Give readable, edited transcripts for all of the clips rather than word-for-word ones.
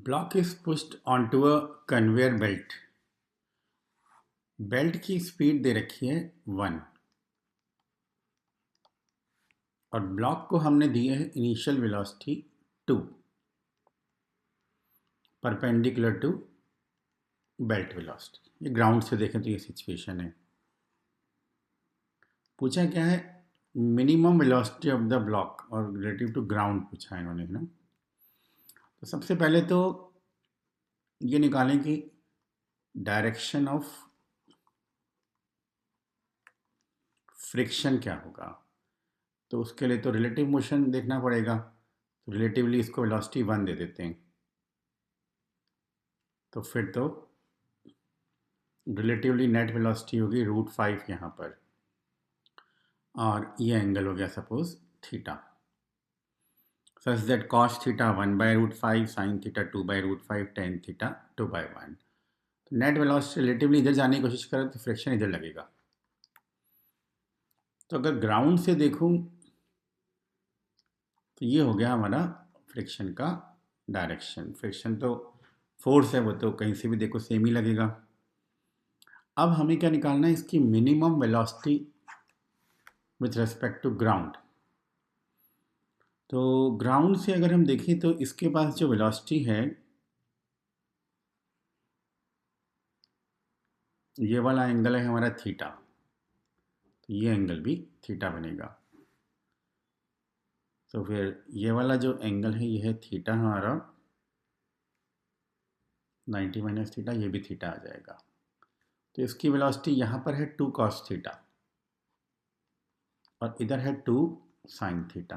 Block is pushed onto a conveyor belt. Belt की speed दे रखी है 1 और ब्लॉक को हमने दी है initial velocity 2 perpendicular to belt velocity. ये ग्राउंड से देखें तो ये सिचुएशन है। पूछा क्या है, minimum velocity of the block और रिलेटिव टू ग्राउंड पूछा है इन्होंने, है ना। तो सबसे पहले तो ये निकालें कि डायरेक्शन ऑफ फ्रिक्शन क्या होगा। तो उसके लिए तो रिलेटिव मोशन देखना पड़ेगा। तो रिलेटिवली इसको वेलोसिटी 1 दे देते हैं। तो फिर तो रिलेटिवली नेट वेलोसिटी होगी √5 यहाँ पर, और ये एंगल हो गया suppose theta, such that cos theta 1/√5, sine theta 2/√5, tan theta 2/1। तो नेट वेलोसिटी रिलेटिवली इधर जाने की कोशिश करें तो फ्रिक्शन इधर लगेगा। तो अगर ग्राउंड से देखूं तो ये हो गया हमारा फ्रिक्शन का डायरेक्शन। फ्रिक्शन तो फोर्स है, वो तो कहीं से भी देखो सेम ही लगेगा। अब हमें क्या निकालना है, इसकी minimum velocity with respect to ground. तो ग्राउंड से अगर हम देखें तो इसके पास जो वेलोसिटी है ये वाला एंगल है हमारा थीटा, तो ये एंगल भी थीटा बनेगा। तो फिर ये वाला जो एंगल है ये है थीटा हमारा 90 माइनस थीटा, ये भी थीटा आ जाएगा। तो इसकी वेलोसिटी यहाँ पर है 2 cos थीटा और इधर है 2 sin थीटा।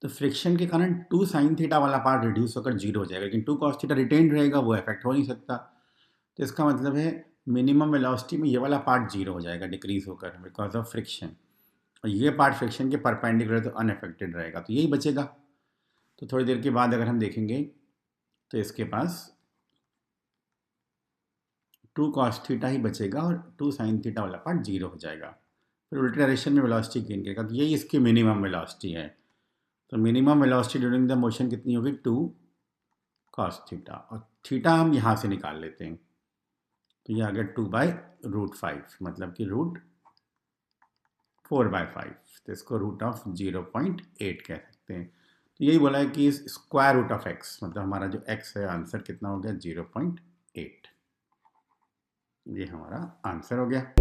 तो फ्रिक्शन के कारण 2 sin थीटा वाला पार्ट रिड्यूस होकर 0 हो जाएगा, लेकिन 2 cos थीटा रिटेन रहेगा, वो इफेक्ट हो नहीं सकता। तो इसका मतलब है मिनिमम वेलोसिटी में ये वाला पार्ट 0 हो जाएगा, डिक्रीज होकर बिकॉज ऑफ फ्रिक्शन, और ये पार्ट फ्रिक्शन के परपेंडिकुलर तो अनअफेक्टेड रहेगा, तो यही बचेगा। तो थोड़ी देर के बाद अगर हम देखेंगे तो इसके पास 2 cos थीटा ही बचेगा और 2 sin थीटा वाला पार्ट 0 हो जाएगा। फिर उल्टे डायरेक्शन में वेलोसिटी गेन करेगा, तो यही इसकी मिनिमम वेलोसिटी है। तो minimum velocity during the motion कितनी होगी, 2 cos थीटा, और थीटा हम यहाँ से निकाल लेते हैं। तो ये आ गया 2/√5, मतलब कि √4/5। तो इसको √0.8 कह सकते हैं। तो यही बोला है कि स्क्वायर रूट ऑफ x, मतलब हमारा जो x है आंसर कितना हो गया 0.8। ये हमारा आंसर हो गया।